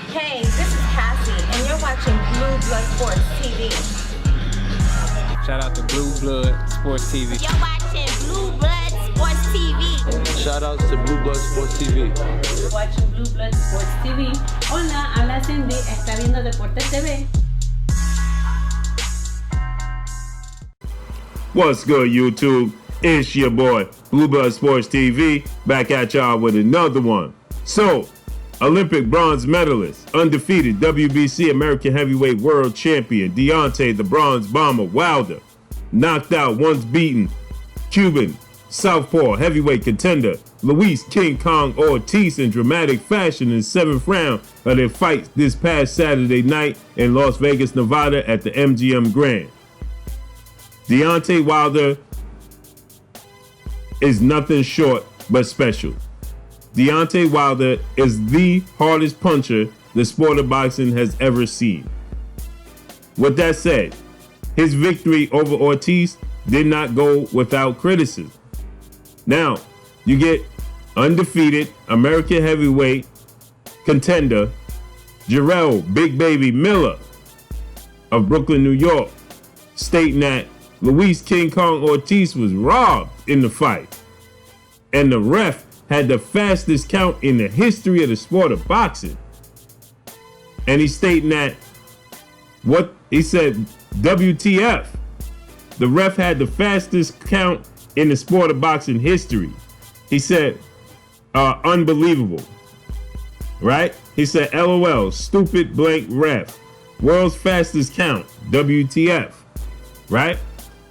Hey, this is Cassie, and you're watching Blue Blood Sports TV. Shout out to Blue Blood Sports TV. You're watching Blue Blood Sports TV. Shout outs to Blue Blood Sports TV. You're watching Blue Blood Sports TV. Hola, habla Cindy, está viendo Deportes TV. What's good, YouTube? It's your boy, Blue Blood Sports TV, back at y'all with another one. So, Olympic bronze medalist, undefeated WBC American Heavyweight World Champion Deontay the Bronze Bomber Wilder, knocked out once beaten Cuban Southpaw heavyweight contender Luis King Kong Ortiz in dramatic fashion in the 7th round of their fight this past Saturday night in Las Vegas, Nevada at the MGM Grand. Deontay Wilder is nothing short but special. Deontay Wilder is the hardest puncher the sport of boxing has ever seen. With that said, his victory over Ortiz did not go without criticism. Now, you get undefeated American heavyweight contender Jarrell Big Baby Miller of Brooklyn, New York, stating that Luis King Kong Ortiz was robbed in the fight, and the ref had the fastest count in the history of the sport of boxing. And he's stating that, what he said, WTF, the ref had the fastest count in the sport of boxing history. He said, unbelievable, right? He said, LOL, stupid blank ref, world's fastest count, WTF, right?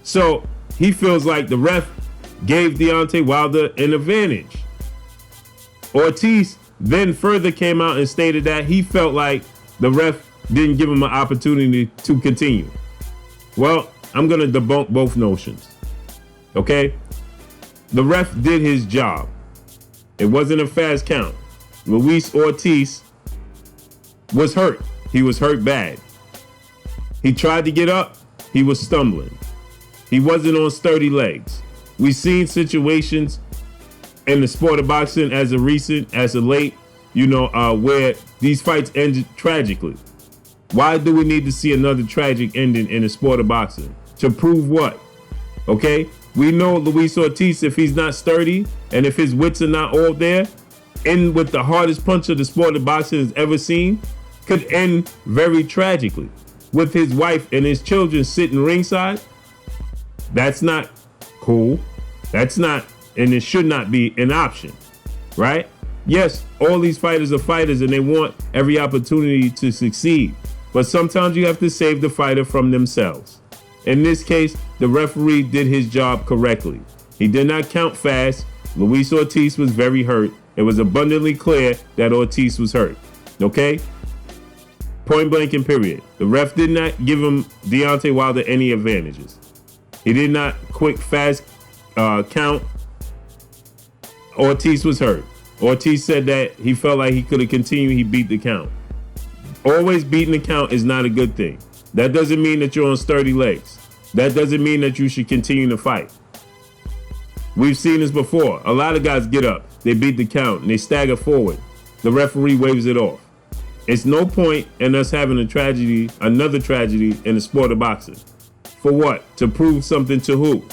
So he feels like the ref gave Deontay Wilder an advantage. Ortiz then further came out and stated that he felt like the ref didn't give him an opportunity to continue. Well, I'm going to debunk both notions. Okay? The ref did his job. It wasn't a fast count. Luis Ortiz was hurt. He was hurt bad. He tried to get up. He was stumbling. He wasn't on sturdy legs. We've seen situations in the sport of boxing as of late, where these fights ended tragically. Why do we need to see another tragic ending in the sport of boxing? To prove what? Okay? We know Luis Ortiz, if he's not sturdy and if his wits are not all there, and with the hardest puncher the sport of boxing has ever seen, could end very tragically. With his wife and his children sitting ringside, that's not cool. That's not, and it should not be an option, right? Yes, all these fighters are fighters and they want every opportunity to succeed. But sometimes you have to save the fighter from themselves. In this case, the referee did his job correctly. He did not count fast. Luis Ortiz was very hurt. It was abundantly clear that Ortiz was hurt. Okay? Point blank and period. The ref did not give him Deontay Wilder any advantages. He did not quick fast count. Ortiz was hurt. Ortiz said that he felt like he could have continued. He beat the count. Always beating the count is not a good thing. That doesn't mean that you're on sturdy legs. That doesn't mean that you should continue to fight. We've seen this before. A lot of guys get up, they beat the count, and they stagger forward. The referee waves it off. It's no point in us having another tragedy in the sport of boxing. For what? To prove something to who?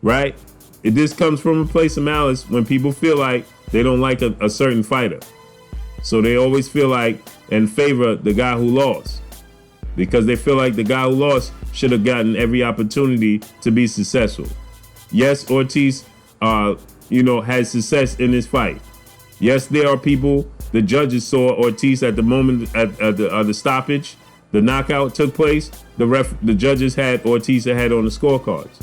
Right? This comes from a place of malice when people feel like they don't like a certain fighter. So they always feel like and favor the guy who lost, because they feel like the guy who lost should have gotten every opportunity to be successful. Yes, Ortiz, had success in this fight. Yes, there are people, the judges saw Ortiz at the moment at the stoppage, the knockout took place. The judges had Ortiz ahead on the scorecards.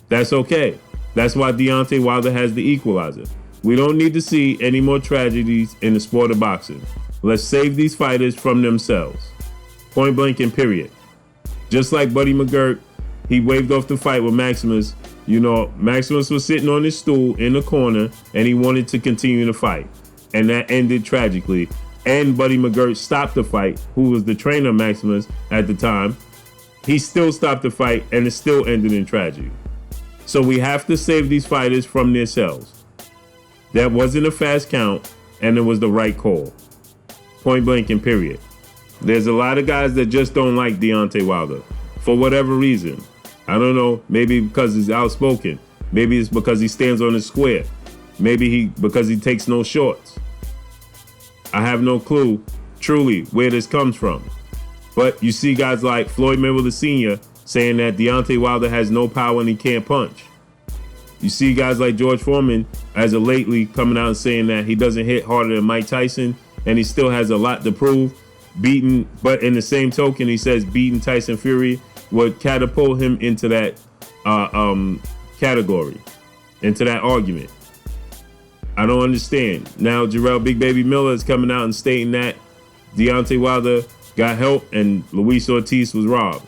That's okay. That's why Deontay Wilder has the equalizer. We don't need to see any more tragedies in the sport of boxing. Let's save these fighters from themselves. Point blank and period. Just like Buddy McGirt, he waved off the fight with Maximus. Maximus was sitting on his stool in the corner and he wanted to continue the fight. And that ended tragically. And Buddy McGirt stopped the fight, who was the trainer of Maximus at the time. He still stopped the fight and it still ended in tragedy. So we have to save these fighters from themselves. That wasn't a fast count and it was the right call. Point blank and period. There's a lot of guys that just don't like Deontay Wilder for whatever reason. I don't know. Maybe because he's outspoken. Maybe it's because he stands on his square. Maybe because he takes no shorts. I have no clue, truly, where this comes from. But you see guys like Floyd Mayweather Sr. saying that Deontay Wilder has no power and he can't punch. You see guys like George Foreman, as of lately, coming out and saying that he doesn't hit harder than Mike Tyson and he still has a lot to prove. But in the same token, he says beating Tyson Fury would catapult him into that category, into that argument. I don't understand. Now Jarrell Big Baby Miller is coming out and stating that Deontay Wilder got help and Luis Ortiz was robbed.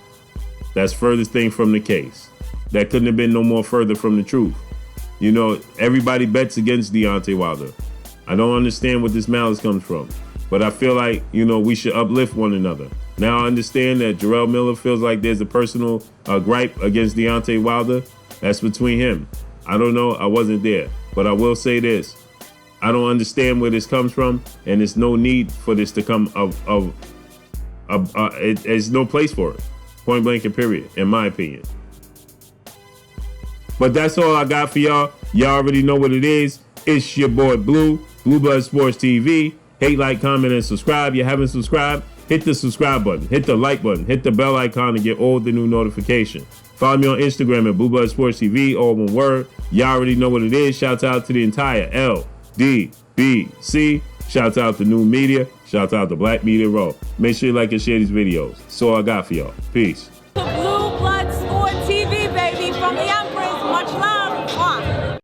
That's furthest thing from the case. That couldn't have been no more further from the truth. You know, everybody bets against Deontay Wilder. I don't understand what this malice comes from. But I feel like, you know, we should uplift one another. Now I understand that Jarrell Miller feels like there's a personal gripe against Deontay Wilder. That's between him. I don't know. I wasn't there. But I will say this. I don't understand where this comes from. And there's no need for this to come there's no place for it. Point blank and period, in my opinion. But that's all I got for y'all. Y'all already know what it is. It's your boy Blue Blood Sports TV. Hate, like, comment, and subscribe. You haven't subscribed? Hit the subscribe button. Hit the like button. Hit the bell icon to get all the new notifications. Follow me on Instagram at Blue Blood Sports TV, all one word. Y'all already know what it is. Shouts out to the entire LDBC. Shouts out to New Media. Shouts out to Black Media Raw. Make sure you like and share these videos. That's all I got for y'all. Peace. Blue